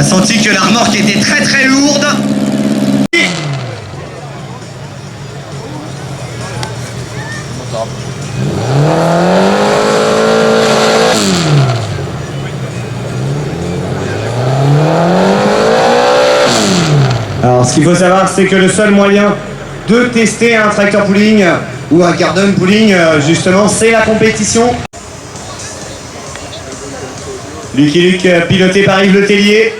senti que la remorque était très très lourde. Alors ce qu'il faut savoir, c'est que le seul moyen de tester un tracteur pulling ou un garden pulling, justement, c'est la compétition. Lucky Luke, piloté par Yves Le Tellier.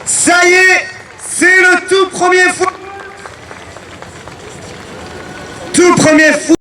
Ça y est, c'est le tout premier fois. Tout premier fois.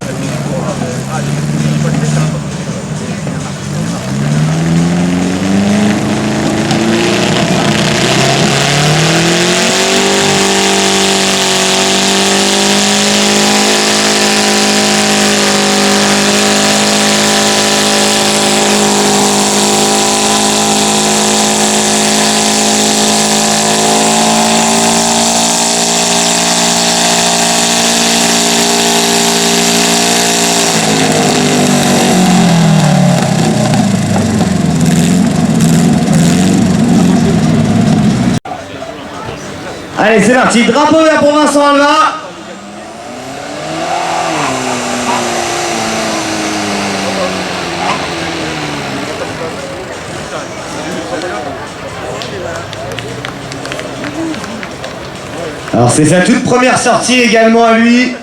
Allez, c'est parti. Drapeau vert pour Vincent Alva. Alors, c'est sa toute première sortie également à lui.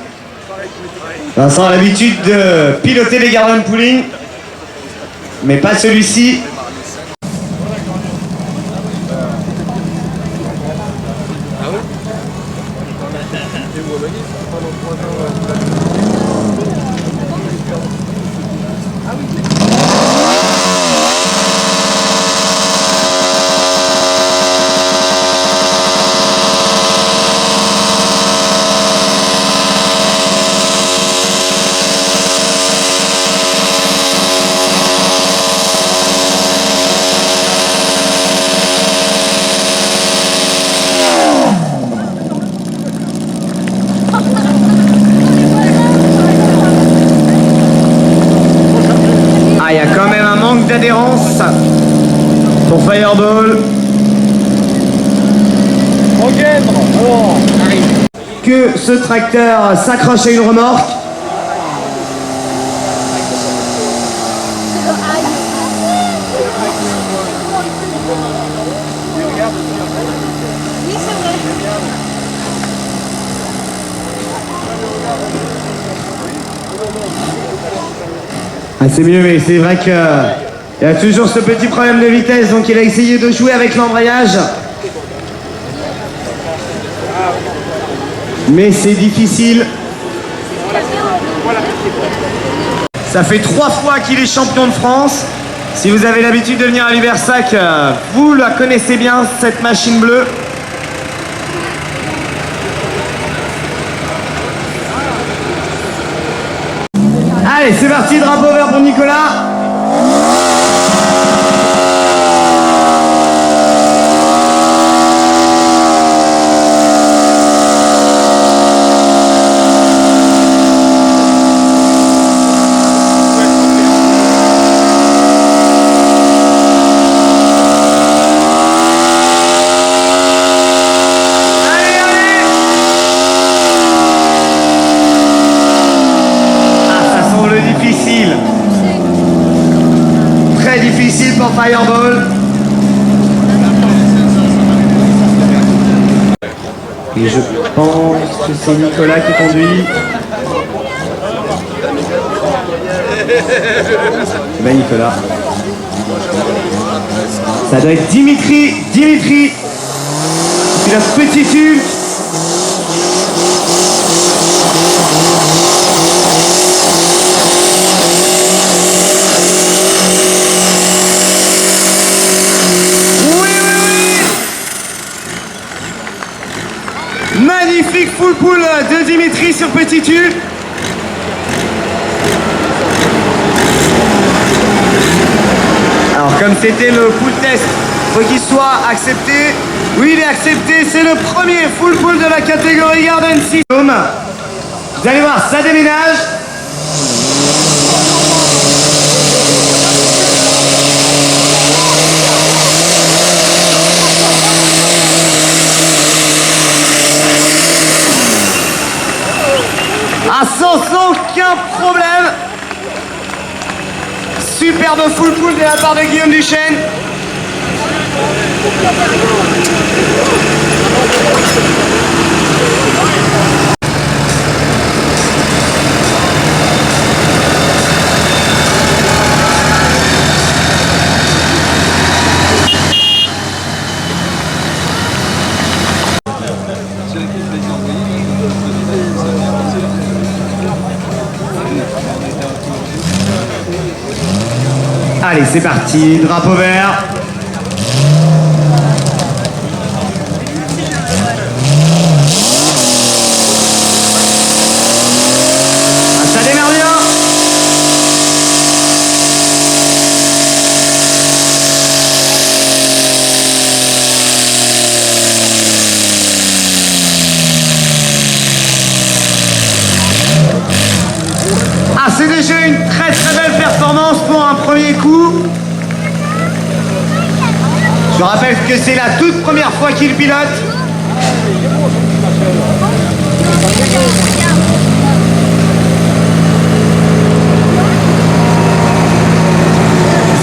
Vincent a l'habitude de piloter les garden pulling, mais pas celui-ci. Il y a quand même un manque d'adhérence pour Fireball. Que ce tracteur s'accroche à une remorque. Ah, c'est mieux, mais c'est vrai qu'il y a toujours ce petit problème de vitesse, donc il a essayé de jouer avec l'embrayage. Mais c'est difficile. Ça fait 3 fois qu'il est champion de France. Si vous avez l'habitude de venir à Libersac, vous la connaissez bien, cette machine bleue. Allez, c'est parti, drapeau vert pour Nicolas. Difficile. Très difficile pour Fireball. Et je pense que c'est Nicolas qui conduit. Ben Nicolas. Ça doit être Dimitri. Dimitri. C'est la petite Hulk. Magnifique full pull de Dimitri sur Petit U. Alors comme c'était le full test, faut qu'il soit accepté. Oui, il est accepté, c'est le premier full pull de la catégorie Garden System. Vous allez voir, ça déménage. Ah, sans aucun problème. Superbe full pull de la part de Guillaume Duchesne. Allez, c'est parti, drapeau vert. Ah, ça démarre bien. Ah, c'est déjà une très belle performance pour un premier coup. Je rappelle que c'est la toute première fois qu'il pilote.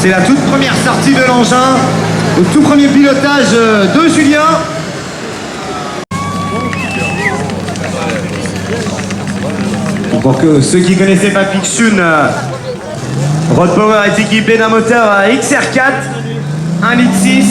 C'est la toute première sortie de l'engin, au tout premier pilotage de Julien. Pour que ceux qui ne connaissaient pas Pixune, Road Power est équipé d'un moteur XR4, 1,6 litre.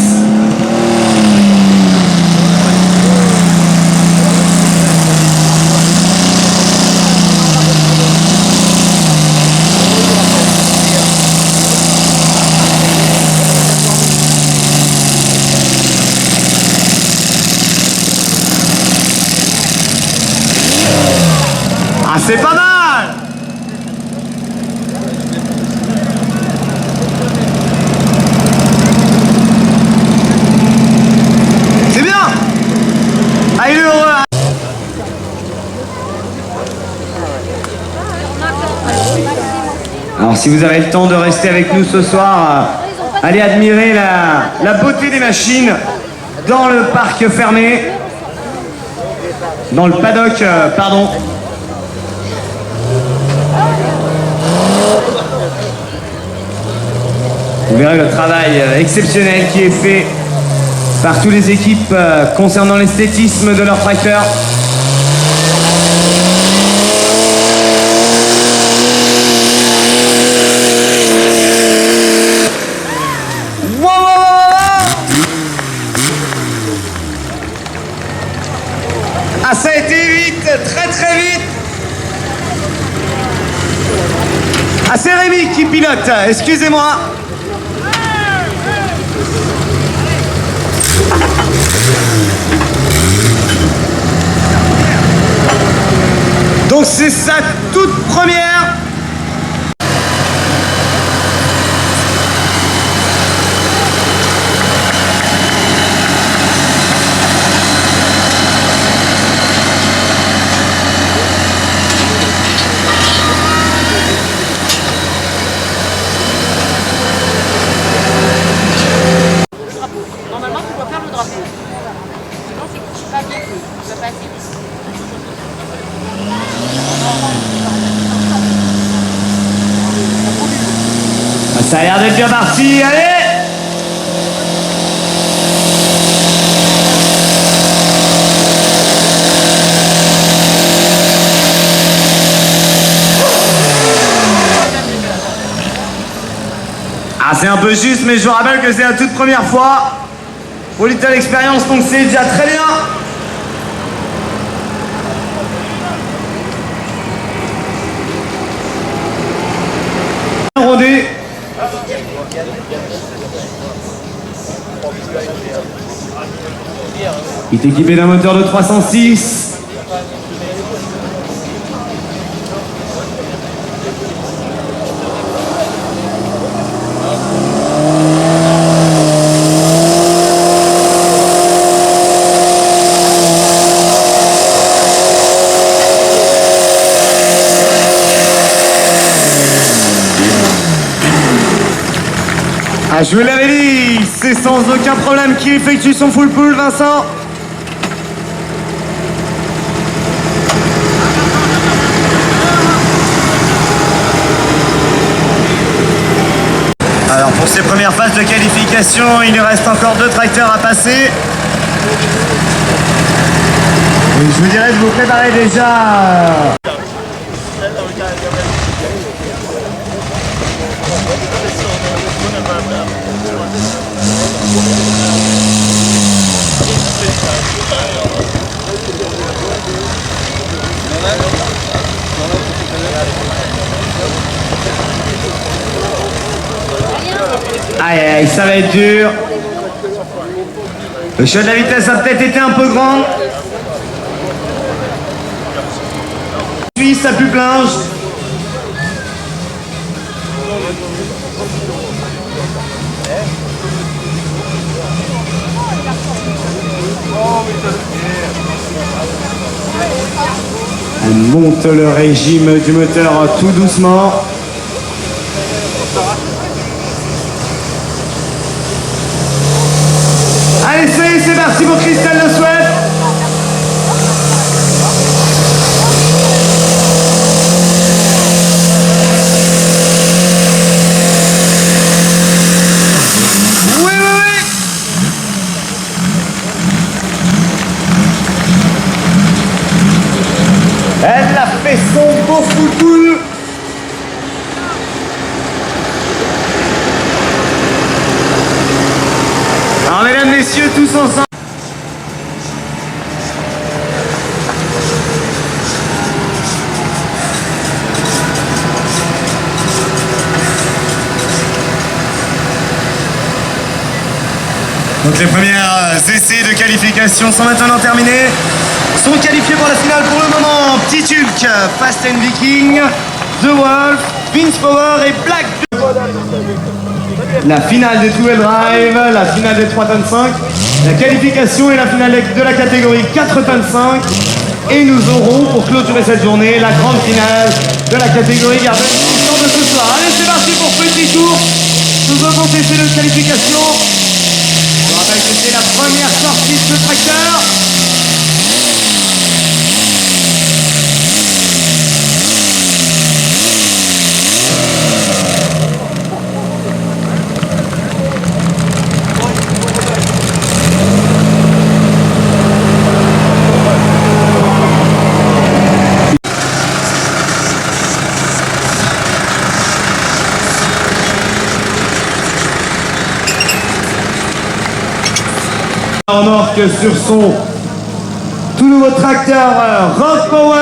Ah, c'est pas mal! C'est bien! Ah, il est heureux! Alors, si vous avez le temps de rester avec nous ce soir, allez admirer la beauté des machines dans le parc fermé. Dans le paddock, pardon. Vous verrez le travail exceptionnel qui est fait par toutes les équipes concernant l'esthétisme de leur tracteur. Wow, wow, wow. Ah, ça a été vite, très vite. Ah, c'est Rémi qui pilote, excusez-moi. Donc c'est sa toute première. Normalement, tu dois faire le drapeau. Sinon, c'est pas bien. Tu vas passer. Ça a l'air d'être bien parti, allez! Ah, c'est un peu juste, mais je vous rappelle que c'est la toute première fois pour Little Experience, donc c'est déjà très bien. Rodé. Il est équipé d'un moteur de 306. Ah, je vous l'avais dit, c'est sans aucun problème qu'il effectue son full pull, Vincent. Alors pour ces premières phases de qualification, il lui reste encore 2 tracteurs à passer. Et je vous dirais de vous préparer déjà. Aïe aïe, ça va être dur. Le choix de la vitesse a peut-être été un peu grand. Suisse à Puplinge. On monte le régime du moteur tout doucement. Allez, c'est parti pour Christelle Le Souhaite. Oui, oui, oui. Elle a fait son beau full. Alors, mesdames, messieurs, tous ensemble. Donc les premiers essais de qualification sont maintenant terminés. Sont qualifiés pour la finale pour le moment Petit Hulk, Fast and Viking, The Wolf, Vince Power et Black. La finale des Two-Wheel Drive, la finale des 3 tonnes 5, la qualification et la finale de la catégorie 4 tonnes 5. Et nous aurons pour clôturer cette journée la grande finale de la catégorie Garden de ce soir. Allez, c'est parti pour petit tour. Nous avons testé de qualification. Je vous rappelle que c'est la première sortie de ce tracteur. Remorque sur son tout nouveau tracteur Rock Power.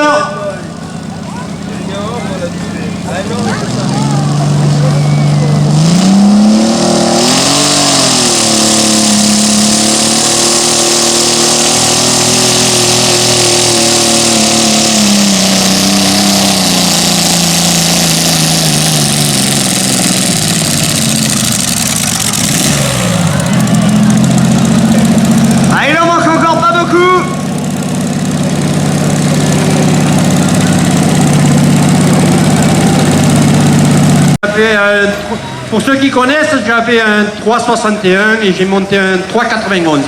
Pour ceux qui connaissent, j'avais un 361 et j'ai monté un 391.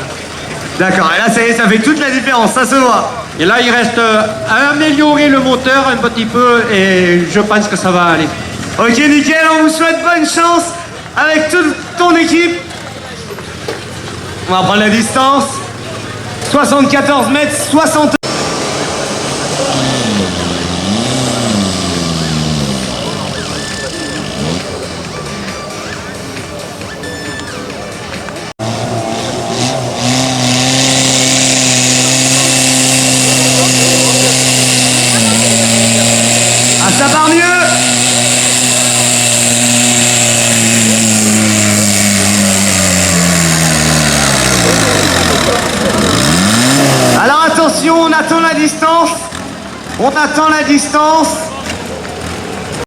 D'accord, et là ça y est, ça fait toute la différence, ça se voit. Et là il reste à améliorer le moteur un petit peu et je pense que ça va aller. Ok, nickel, on vous souhaite bonne chance avec toute ton équipe. On va prendre la distance. 74 mètres, 60. Ça part mieux. Attention, on attend la distance. On attend la distance.